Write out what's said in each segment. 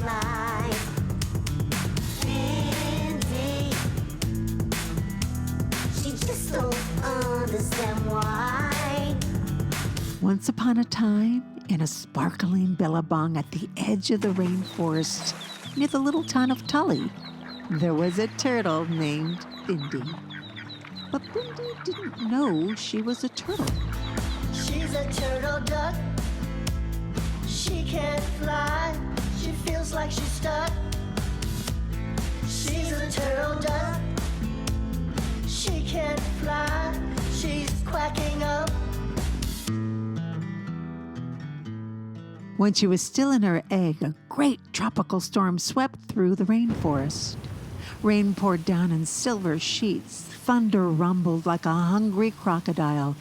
fly. Bindi, she just don't understand why. Once upon a time, in a sparkling billabong at the edge of the rainforest near the little town of Tully, there was a turtle named Bindi. But Bindi didn't know she was a turtle. She's a turtle duck. She can't fly. She feels like she's stuck. She's a turtle duck. She can't fly. She's quacking up. When she was still in her egg, a great tropical storm swept through the rainforest. Rain poured down in silver sheets, thunder rumbled like a hungry crocodile,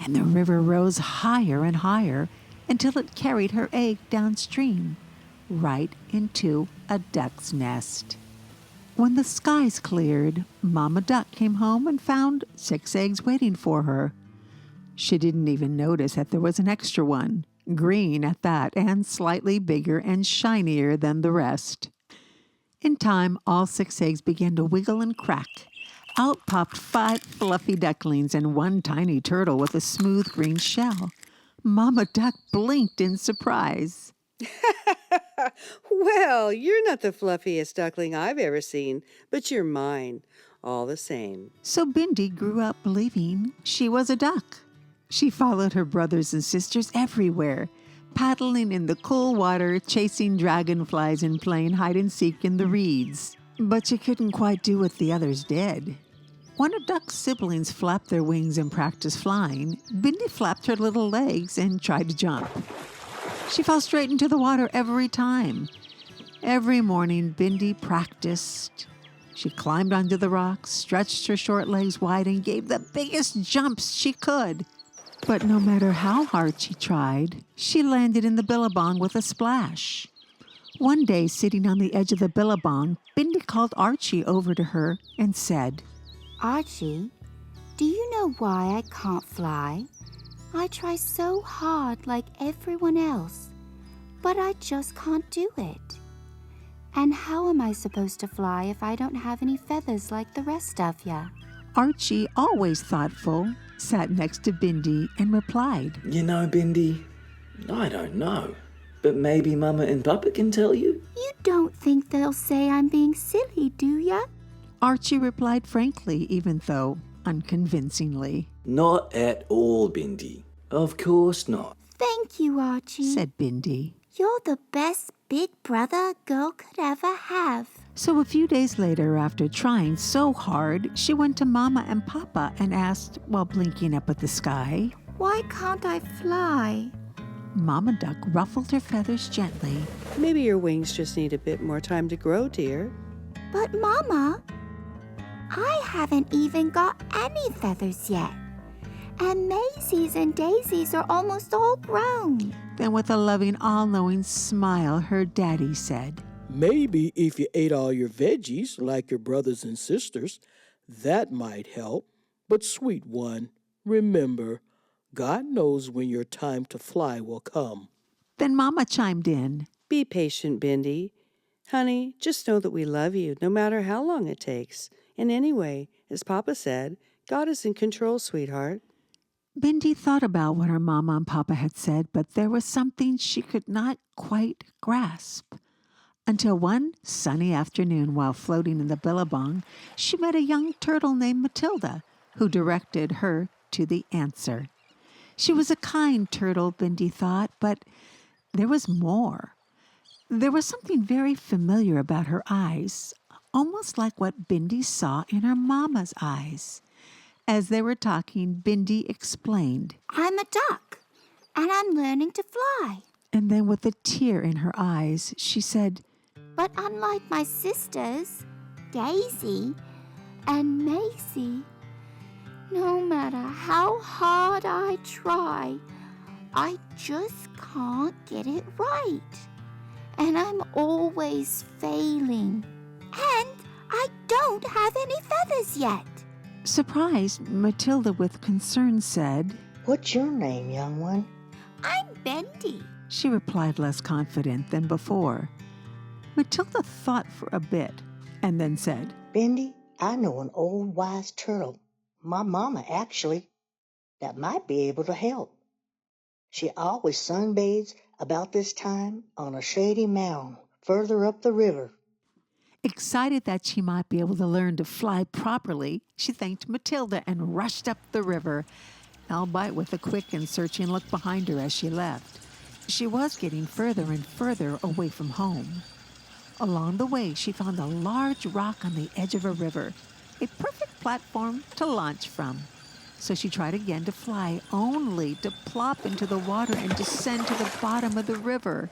and the river rose higher and higher until it carried her egg downstream, right into a duck's nest. When the skies cleared, Mama Duck came home and found 6 eggs waiting for her. She didn't even notice that there was an extra one, green at that, and slightly bigger and shinier than the rest. In time, all 6 eggs began to wiggle and crack. Out popped 5 fluffy ducklings and 1 tiny turtle with a smooth green shell. Mama Duck blinked in surprise. Well, you're not the fluffiest duckling I've ever seen, but you're mine, all the same. So Bindi grew up believing she was a duck. She followed her brothers and sisters everywhere, paddling in the cool water, chasing dragonflies and playing hide-and-seek in the reeds. But she couldn't quite do what the others did. When a duck's siblings flapped their wings and practiced flying, Bindi flapped her little legs and tried to jump. She fell straight into the water every time. Every morning, Bindi practiced. She climbed onto the rocks, stretched her short legs wide, and gave the biggest jumps she could. But no matter how hard she tried, she landed in the billabong with a splash. One day, sitting on the edge of the billabong, Bindi called Archie over to her and said, Archie, do you know why I can't fly? I try so hard like everyone else, but I just can't do it. And how am I supposed to fly if I don't have any feathers like the rest of ya? Archie, always thoughtful, sat next to Bindi and replied, You know, Bindi, I don't know, but maybe Mama and Papa can tell you. You don't think they'll say I'm being silly, do ya? Archie replied frankly, even though unconvincingly. Not at all, Bindi. Of course not. Thank you, Archie, Said Bindi. You're the best big brother a girl could ever have. So a few days later, after trying so hard, she went to Mama and Papa and asked, while blinking up at the sky, Why can't I fly? Mama Duck ruffled her feathers gently. Maybe your wings just need a bit more time to grow, dear. But Mama, I haven't even got any feathers yet. And Maisies and Daisies are almost all grown. Then with a loving, all-knowing smile, her daddy said, Maybe if you ate all your veggies, like your brothers and sisters, that might help. But sweet one, remember, God knows when your time to fly will come. Then Mama chimed in, Be patient, Bindi. Honey, just know that we love you, no matter how long it takes. And anyway, as Papa said, God is in control, sweetheart. Bindi thought about what her Mama and Papa had said, but there was something she could not quite grasp. Until one sunny afternoon, while floating in the billabong, she met a young turtle named Matilda, who directed her to the answer. She was a kind turtle, Bindi thought, but there was more. There was something very familiar about her eyes, almost like what Bindi saw in her Mama's eyes. As they were talking, Bindi explained, I'm a duck, and I'm learning to fly. And then with a tear in her eyes, she said, But unlike my sisters, Daisy and Maisie, no matter how hard I try, I just can't get it right. And I'm always failing. And I don't have any feathers yet. Surprised, Matilda with concern said, What's your name, young one? I'm Bindi. She replied less confident than before. Matilda thought for a bit and then said, Bindi, I know an old wise turtle, my mama actually, that might be able to help. She always sunbathes about this time on a shady mound further up the river. Excited that she might be able to learn to fly properly, she thanked Matilda and rushed up the river, albeit with a quick and searching look behind her as she left. She was getting further and further away from home. Along the way, she found a large rock on the edge of a river, a perfect platform to launch from. So she tried again to fly, only to plop into the water and descend to the bottom of the river.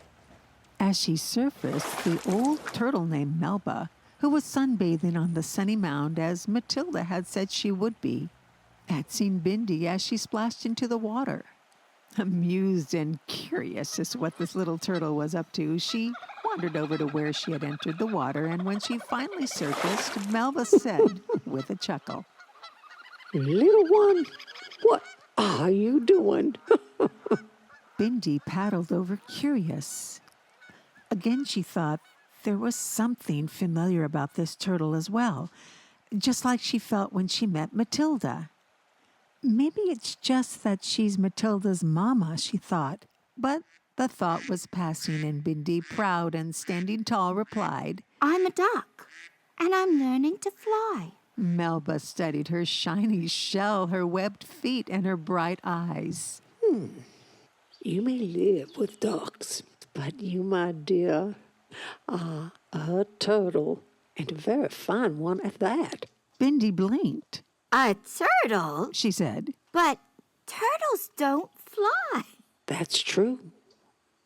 As she surfaced, the old turtle named Melba, who was sunbathing on the sunny mound as Matilda had said she would be, had seen Bindi as she splashed into the water. Amused and curious as to what this little turtle was up to, she wandered over to where she had entered the water, and when she finally surfaced, Melba said with a chuckle, Little one, what are you doing? Bindi paddled over curious. Again she thought there was something familiar about this turtle as well, just like she felt when she met Matilda. Maybe it's just that she's Matilda's mama, she thought, but the thought was passing, and Bindi, proud and standing tall, replied, I'm a duck, and I'm learning to fly. Melba studied her shiny shell, her webbed feet, and her bright eyes. You may live with ducks, but you, my dear, are a turtle, and a very fine one at that. Bindi blinked. A turtle? She said, But turtles don't fly. That's true,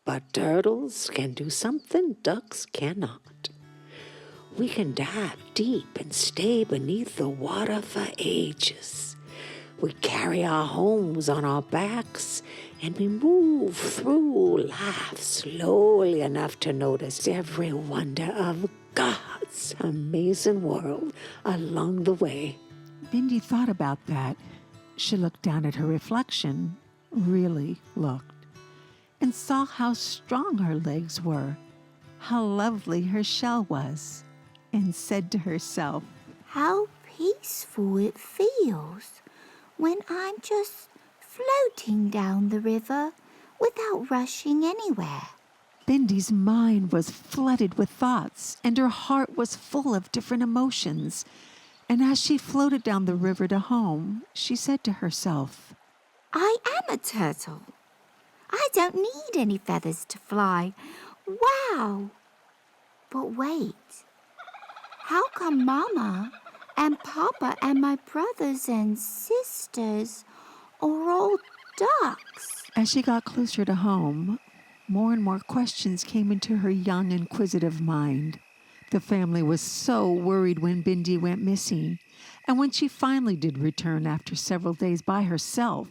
but turtles can do something ducks cannot. We can dive deep and stay beneath the water for ages. We carry our homes on our backs, and we move through life slowly enough to notice every wonder of God's amazing world along the way. Bindi thought about that. She looked down at her reflection, really looked, and saw how strong her legs were, how lovely her shell was, and said to herself, How peaceful it feels when I'm just floating down the river without rushing anywhere. Bindi's mind was flooded with thoughts, and her heart was full of different emotions. And as she floated down the river to home, she said to herself, I am a turtle. I don't need any feathers to fly. Wow! But wait. How come Mama and Papa and my brothers and sisters are all ducks? As she got closer to home, more and more questions came into her young, inquisitive mind. The family was so worried when Bindi went missing, and when she finally did return after several days by herself,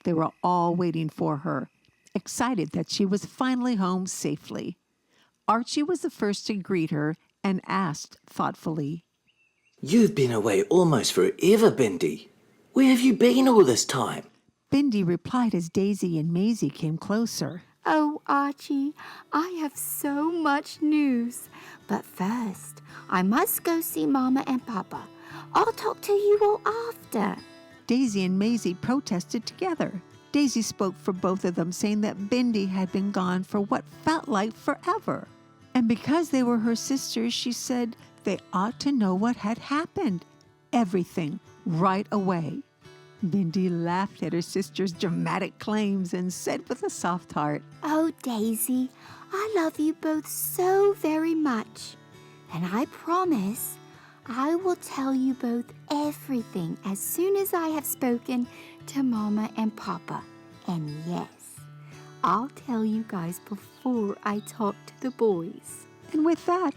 they were all waiting for her, excited that she was finally home safely. Archie was the first to greet her and asked thoughtfully, You've been away almost forever, Bindi. Where have you been all this time? Bindi replied as Daisy and Maisie came closer. Oh, Archie, I have so much news. But first, I must go see Mama and Papa. I'll talk to you all after. Daisy and Maisie protested together. Daisy spoke for both of them, saying that Bindi had been gone for what felt like forever. And because they were her sisters, she said they ought to know what had happened. Everything, right away. Bindi laughed at her sister's dramatic claims and said with a soft heart, Oh, Daisy, I love you both so very much. And I promise I will tell you both everything as soon as I have spoken to Mama and Papa. And yes, I'll tell you guys before I talk to the boys. And with that,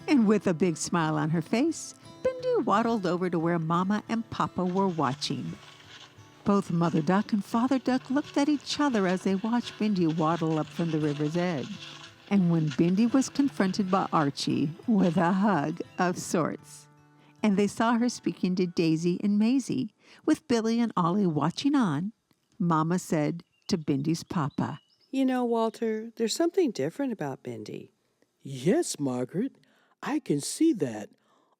and with a big smile on her face, Bindi waddled over to where Mama and Papa were watching. Both Mother Duck and Father Duck looked at each other as they watched Bindi waddle up from the river's edge. And when Bindi was confronted by Archie with a hug of sorts, and they saw her speaking to Daisy and Maisie, with Billy and Ollie watching on, Mama said to Bindi's Papa, You know, Walter, there's something different about Bindi. Yes, Margaret, I can see that.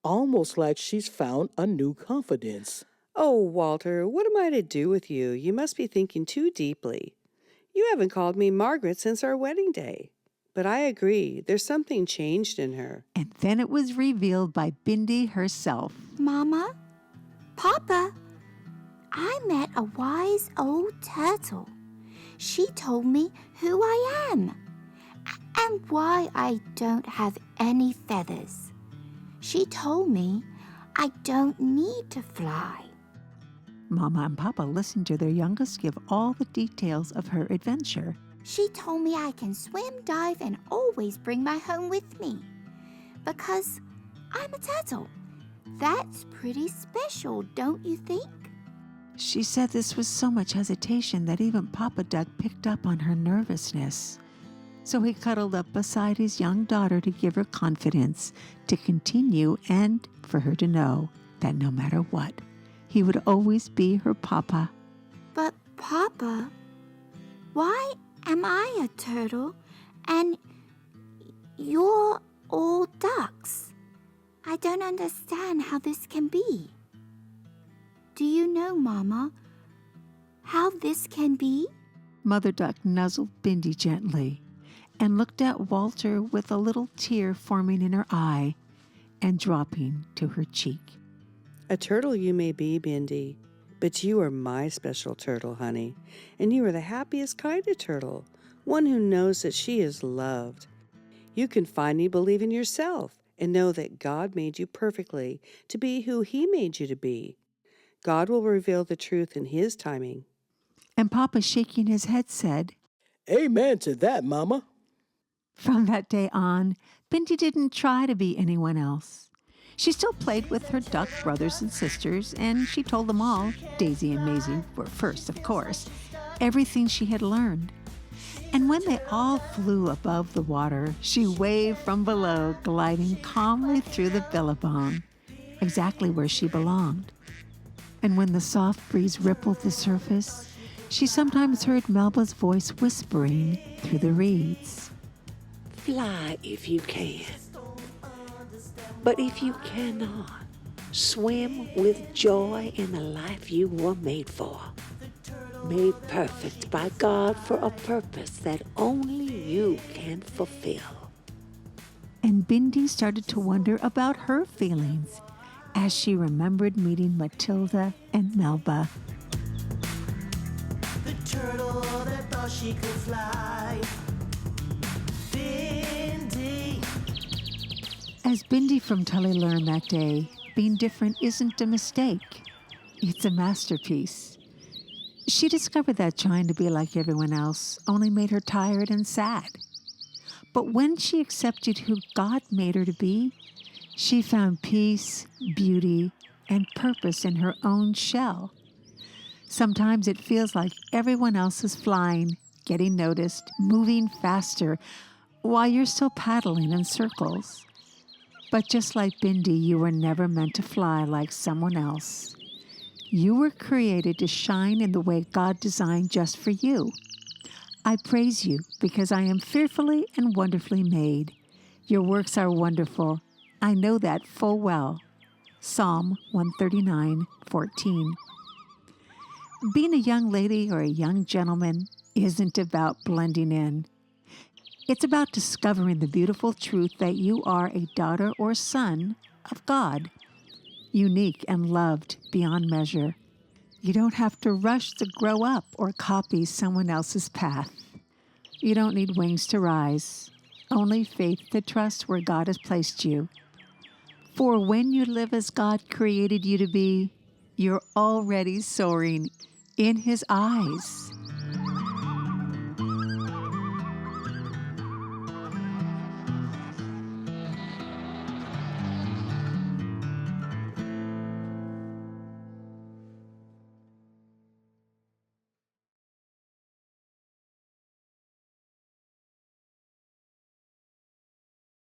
Almost like she's found a new confidence. Oh, Walter, what am I to do with you? You must be thinking too deeply. You haven't called me Margaret since our wedding day. But I agree, there's something changed in her. And then it was revealed by Bindi herself. Mama, Papa, I met a wise old turtle. She told me who I am and why I don't have any feathers. She told me I don't need to fly. Mama and Papa listened to their youngest give all the details of her adventure. She told me I can swim, dive, and always bring my home with me. Because I'm a turtle. That's pretty special, don't you think? She said this with so much hesitation that even Papa Duck picked up on her nervousness. So he cuddled up beside his young daughter to give her confidence to continue and for her to know that no matter what, he would always be her papa. But Papa, why am I a turtle and you're all ducks? I don't understand how this can be. Do you know, Mama, how this can be? Mother Duck nuzzled Bindi gently and looked at Walter with a little tear forming in her eye and dropping to her cheek. A turtle you may be, Bindi, but you are my special turtle, honey, and you are the happiest kind of turtle, one who knows that she is loved. You can finally believe in yourself and know that God made you perfectly to be who He made you to be. God will reveal the truth in His timing. And Papa, shaking his head, said, Amen to that, Mama. From that day on, Bindi didn't try to be anyone else. She still played with her duck brothers and sisters, and she told them all, Daisy and Maisie were first, of course, everything she had learned. And when they all flew above the water, she waved from below, gliding calmly through the billabong, exactly where she belonged. And when the soft breeze rippled the surface, she sometimes heard Melba's voice whispering through the reeds. Fly if you can. But if you cannot, swim with joy in the life you were made for. Made perfect by God for a purpose that only you can fulfill. And Bindi started to wonder about her feelings as she remembered meeting Matilda and Melba. The turtle that thought she could fly. Bindi. As Bindi from Tully learned that day, being different isn't a mistake. It's a masterpiece. She discovered that trying to be like everyone else only made her tired and sad. But when she accepted who God made her to be, she found peace, beauty, and purpose in her own shell. Sometimes it feels like everyone else is flying, getting noticed, moving faster, while you're still paddling in circles. But just like Bindi, you were never meant to fly like someone else. You were created to shine in the way God designed just for you. I praise you because I am fearfully and wonderfully made. Your works are wonderful. I know that full well. Psalm 139:14. Being a young lady or a young gentleman isn't about blending in. It's about discovering the beautiful truth that you are a daughter or son of God, unique and loved beyond measure. You don't have to rush to grow up or copy someone else's path. You don't need wings to rise, only faith to trust where God has placed you. For when you live as God created you to be, you're already soaring in His eyes.